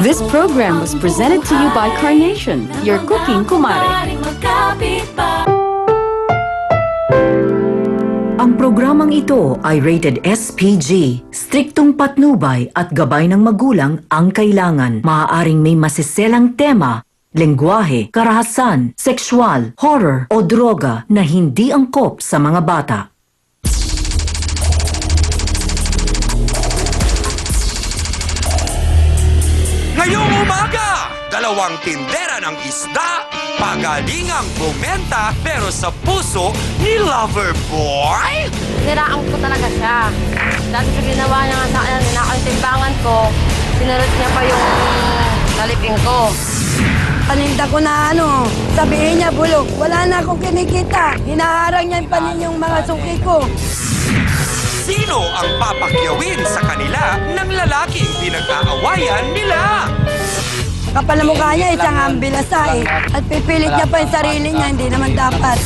This program was presented to you by Carnation, your cooking kumare. Ang programang ito ay rated SPG. Striktong patnubay at gabay ng magulang ang kailangan. Maaaring may masiselang tema, lengguwahe, karahasan, sexual, horror o droga na hindi angkop sa mga bata. Ngayong umaga, dalawang tindera ng isda, pagalingang bumenta pero sa puso ni Loverboy. Niraan ko talaga siya. Dahil sa ginawa niya nga sa akin, ninakaw yung timbangan ko, sinurot niya pa yung laliping ko. Paninda ko na sabihin niya bulok, wala na akong kinikita. Hinaharang niya yung mga suki ko. Sino ang papakyawin sa kanila ng lalaking pinag-aawayan nila? Kapal na mukha niya, isang ambilasa eh. At pipilit niya pa yung sarili niya, hindi naman dapat.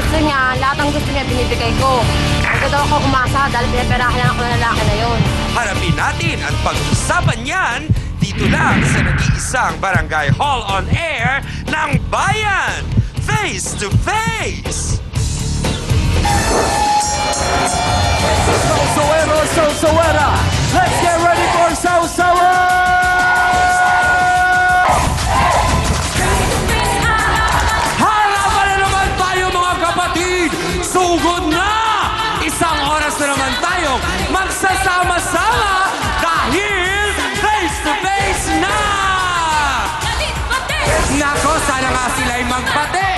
Gusto niya, lahat ng gusto niya binibigay ko. Huwag daw ako umasa dahil pinaperahan lang ako ng lalaki na yun. Harapin natin ang pag-usapan niyan dito lang sa nag-iisang Barangay Hall on Air ng Bayan! Face to Face! Sawsawera! Let's get ready for Sawsawa! Harapan na naman tayo mga kapatid! Sugod na! Isang oras na naman tayong magsasama-sama dahil face to face na! Nako, sana nga sila'y magbate!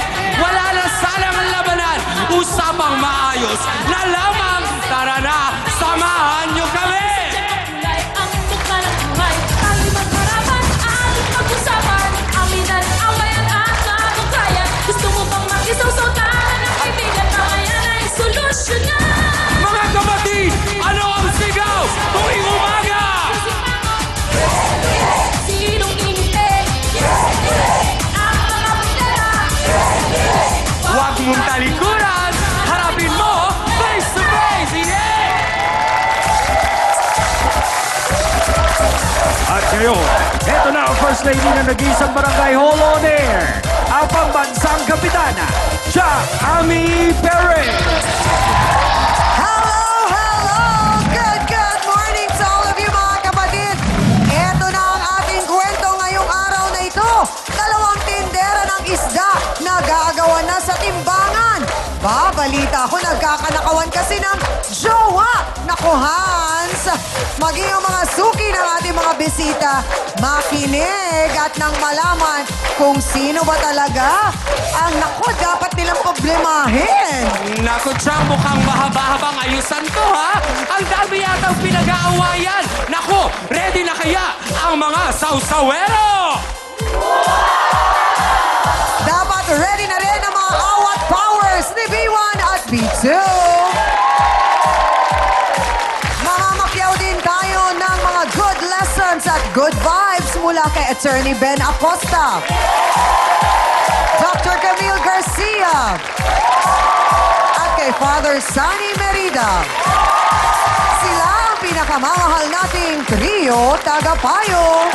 Wala na sanang labanan! Usapang maayos na lamang! Tara na! Samahan niyo kami! Ang mukha ng buhay, tayo'y magharapin, ating pag-usapan, amidan, awayan at mabukayan. Gusto mo bang makisawsaw-tahan ng kaibigan, pangayan ay solusyonan? Mga kapatid, ano ang sigaw tuwing umaga? Sinong hindi? Ang mga putera! Huwag mong talikuran! Harapin mo face to face! Yeah! At ngayon, eto na ang First Lady ng nag-iisang Barangay Hall on Air, ang pambansang kapitana, Cha Ami Perez! Hello! Good morning sa all of you mga kapatid! Ito na ang ating kwento ngayong araw na ito. Dalawang tindera ng isda nag-aagawan na sa timbangan. Balita ko nagkakanakawan kasi ng jowa. Naku, Hans! Maging ang mga suki ng ating mga bisita, makinig at nang malaman kung sino ba talaga ang dapat nilang problemahin. Naku, Cha, mukhang mahaba-habang ayusan to, ha? Ang dami yatang pinag-aawayan. Naku, ready na kaya ang mga sawsawero? Dapat ready na rin ang mga awat powers ni B1 at B2. Mamamapyaw din tayo ng mga good lessons at good vibes mula kay Attorney Ben Acosta, Dr. Camille Garcia, at kay Father Sunny Merida. Sila ang pinakamamahal nating trio tagapayo.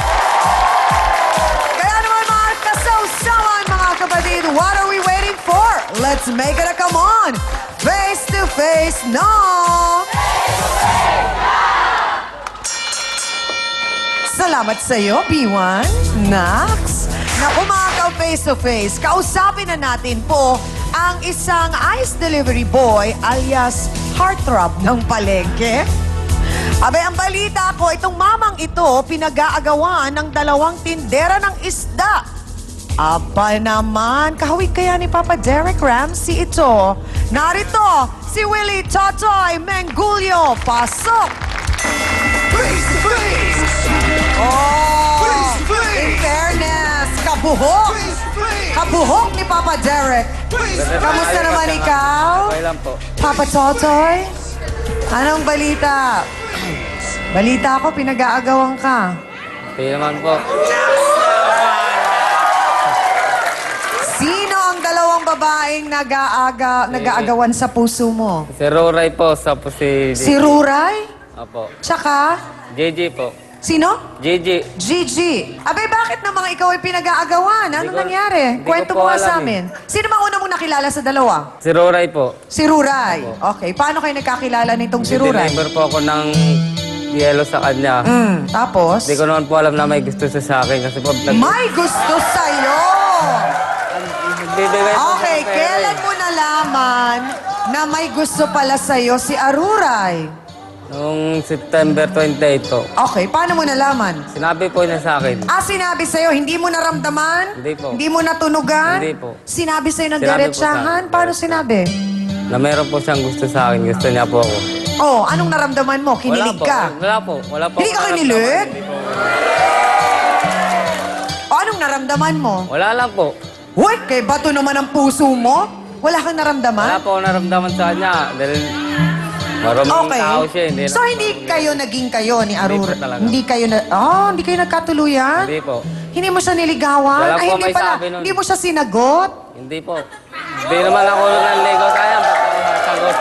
Kaya naman mga kasawsawan mga kapatid, what are we waiting for? Let's make it a come on! Face to face, no! Salamat sa iyo, B1. Nax! Naku mga ka-face to face, kausapin na natin po ang isang ice delivery boy alias heartthrob ng palengke. Abay, ang balita ko, itong mamang ito pinag-aagawan ng dalawang tindera ng isda. Aba naman, kahawig kaya ni Papa Derek Ramsey ito. Narito, si Willie Totoy Mengulio. Pasok! Oh, in fairness, kabuhok. Kabuhok ni Papa Derek. Kamusta naman ikaw? Okay lang po. Papa Totoy? Anong balita? Balita ko, pinag-aagawan ka. Okay naman po. Sino ang dalawang babaeng nag-aagawan sa puso mo? Si Roray po sa si... Si Ruray? Opo. Tsaka? JJ po. Sino? Gigi. Gigi. Abay, bakit na mga ikaw ay pinag-aagawan? Anong ko- nangyari? hindi ko Kwento po mo nga alam sa eh. amin. Sino ba una mong nakilala sa dalawa? Si Roray po. Si Ruray. Okay. Paano kayo nagkakilala nitong si Ruray? Deliver po ako ng yelo sa kanya. Tapos? Hindi ko naman po alam na may gusto siya sa akin kasi po... May gusto sa'yo! Nagbibigay po Okay, ng pera kailan eh. mo nalaman na may gusto pala sa'yo si Aruray? Noong September 28 po. Okay, paano mo nalaman? Sinabi po niya sa akin. Sinabi sa'yo, hindi mo naramdaman? Hindi po. Hindi mo natunugan? Hindi po. Sinabi sa'yo ng Sinabi po diretsahan? sa- Paano sinabi? Na meron po siyang gusto sa akin. Gusto niya po ako. Oh, anong naramdaman mo? Kinilig Wala po. ka? Wala po. Wala po. Hindi ka ako kinilig? naramdaman. Hindi po. O anong naramdaman mo? Wala lang po. Hoy, kay bato naman ang puso mo? Wala kang Wala naramdaman? po ako naramdaman sa kanya. Dahil maruming Okay. tao siya. Hindi So, hindi kayo naging kayo ni Aruray? po talaga. Hindi kayo na... hindi kayo nagkatuluyan? Hindi po. Hindi mo siya niligawan? Wala po hindi may pala. sabi nun. Hindi mo siya sinagot? Hindi po. Hindi naman ako nanligaw sa kanya. Ba't ako sasagot?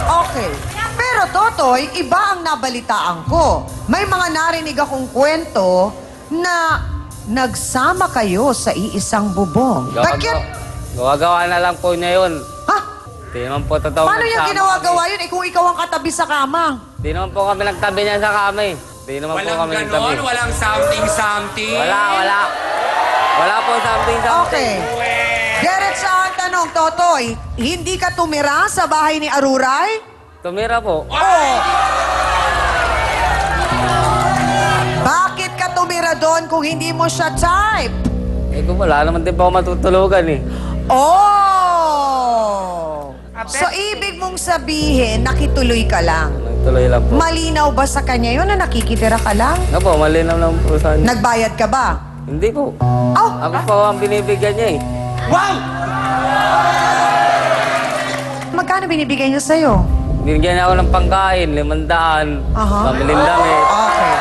Okay. Pero Totoy, iba ang nabalitaan ko. May mga narinig akong kwento na nagsama kayo sa iisang bubong. Bakit? Gawa-gawa na lang po niya yun. Ha? Hindi naman po totoo. Paano niya nagsama ginawa-gawa yun kung ikaw ang katabi sa kama? kami. Hindi naman po kami nagtabi niya sa kami. Hindi naman po Walang kami nagtabi. ganon, walang something. Wala. Wala po something. Okay. Diretsa ang tanong, Totoy. Hindi ka tumira sa bahay ni Aruray? Tumira po. Oo. Bakit ka tumira doon kung hindi mo siya type? Eh kung wala naman din po ako matutulugan eh. Oh! So, ibig mong sabihin, nakituloy ka lang. Nagtuloy lang po. Malinaw ba sa kanya yun na nakikitira ka lang? Ano po, malinaw lang po sa kanya. Nagbayad ka ba? Hindi po. Oh! Ako po ang binibigyan niya eh. Wow! Magkano binibigay niya sa'yo? Binigyan niya ako ng pangkain, 500, Aha. pabiling damit. Okay.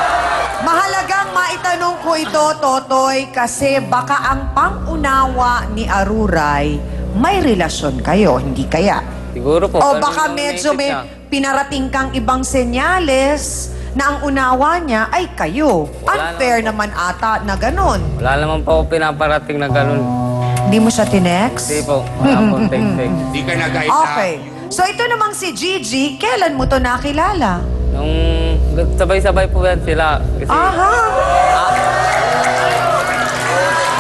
Mahalagang maitanong ko ito, Totoy, kasi baka ang pangunawa ni Aruray, may relasyon kayo, hindi kaya? Siguro po. O ganun baka ang medyo naisip may niya. pinarating kang ibang senyales na ang unawa niya ay kayo. Wala Unfair naman ata na ganun. Wala naman po ako pinaparating na ganun. Hindi mo siya tinext? Hindi po. Wala po text. Di ka nag-I Okay. So ito namang si Gigi, kailan mo to nakilala? Nung sabay-sabay po yan sila. Kasi Aha!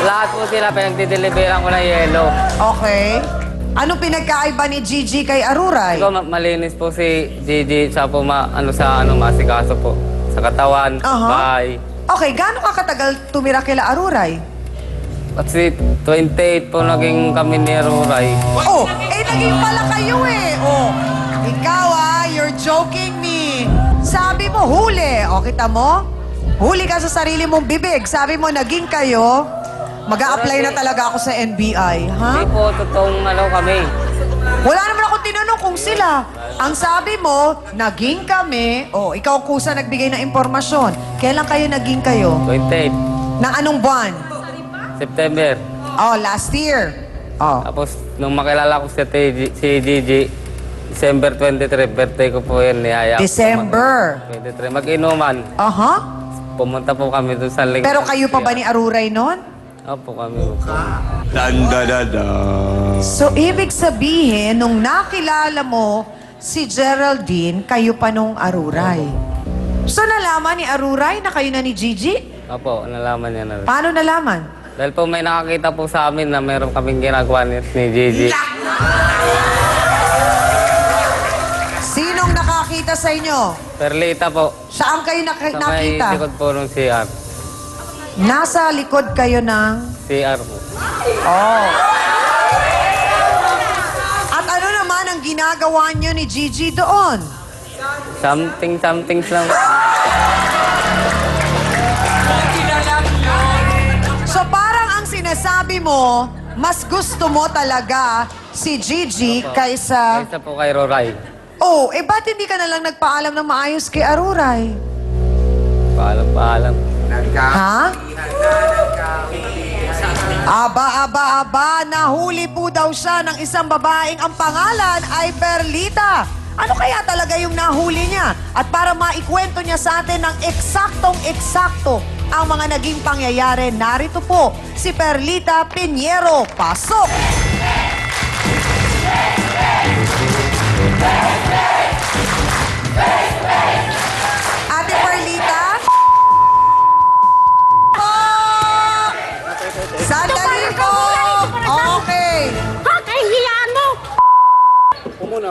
lahat po sila pinagdideliveran ko ng yelo. Okay. Anong pinagkaiba ni Gigi kay Aruray? Ikaw, malinis po si Gigi. Siya po masikaso po. Sa katawan, Aha. bahay. Okay, gaano ka katagal tumira kila Aruray? Kasi 28 po naging kami ni Ruray. Oh, naging pala kayo eh. Oh, ikaw you're joking me. Sabi mo, huli. O, kita mo? Huli ka sa sarili mong bibig. Sabi mo, naging kayo. Mag-a-apply na talaga ako sa NBI, ha? Hindi po totoong kami. Wala naman ako tinanong kung sila. Ang sabi mo, naging kami. Oh, ikaw kusa nagbigay ng impormasyon. Kailan kayo naging kayo? 28 Nang anong buwan? September. Oh, last year. Oh. Tapos nung makilala ko si Gigi, December 23, birthday ko po yun. Niyaya ko po December. 23. Mag-inuman. Aha. Pumunta po kami doon sa link. Pero kayo pa ba ni Aruray noon? Opo kami. So, ibig sabihin, nung nakilala mo si Geraldine, kayo pa nung Aruray. So, nalaman ni Aruray na kayo na ni Gigi? Opo, nalaman niya na rin. Paano nalaman? Dahil po may nakakita po sa amin na meron kaming ginagawa ni Gigi. Sinong nakakita sa inyo? Perlita po. Saan kayo Sa may nakita? likod po ng CR. Nasa likod kayo ng... CR po. Oh. At ano naman ang ginagawa niyo ni Gigi doon? Something lang. So parang ang sinasabi mo, mas gusto mo talaga si Gigi kaysa... Isa po kay Roray. Oh, ba't hindi ka na lang nagpaalam ng maayos kay Aruray? Paalam. Ha? Aba, nahuli po daw siya ng isang babaeng ang pangalan ay Perlita. Ano kaya talaga yung nahuli niya? At para maikwento niya sa atin ng eksaktong-eksakto ang mga naging pangyayari, narito po si Perlita Piñero. Pasok! Ate Perlita? Sandali po! Okay. Kakahiyan mo!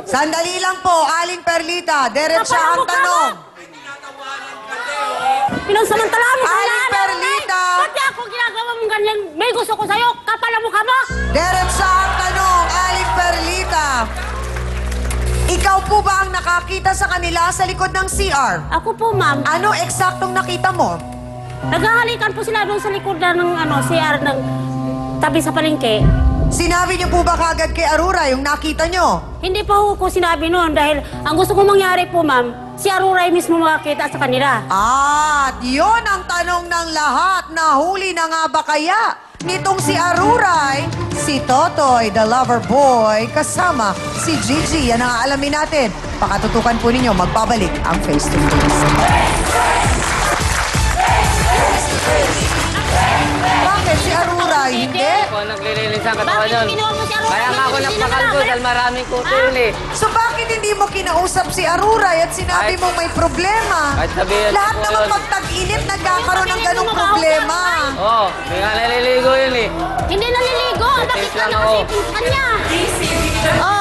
Sandali lang po, Aling Perlita. Diretsa ang tanong. Pinagsamantalaan mo sa Aling lahat. Perlita! Pati ako ginagawa mong ganyan. May gusto ko sa'yo. Kapal ang mukha mo. Diretsa ang tanong, Aling Perlita. Ikaw po ba ang nakakita sa kanila sa likod ng CR? Ako po, ma'am. Ano eksaktong nakita mo? Naghahalikan po sila doon sa likod na ng CR ng tabi sa palengke. Sinabi niyo po ba kagad kay Arura yung nakita niyo? Hindi pa ko sinabi noon dahil ang gusto kong mangyari po, ma'am, si Aruray mismo makakita sa kanila. At yun ang tanong ng lahat. Nahuli na nga ba kaya nitong si Aruray, si Totoy, the lover boy, kasama si Gigi? Yan ang aalamin natin. Pakatutukan po ninyo, magbabalik ang Face to Face. Bakit si Aruray? Hindi? Ako naglilinis ang katawan Bakit nun. ginawa mo si Aruray? Kaya nga ako Hindi nagpakalbo naman dahil maraming kuto yun eh. So bakit hindi mo kinausap si Aruray at sinabi Kahit- mong may problema? kahit sabihin Lahat ko naman yun. pag tag-init nagkakaroon ng ganong problema. Oo, oh, may nga naliligo yun eh. Hindi naliligo. Bakit Taste ka lang ako. nakasipin sa kanya? Oh,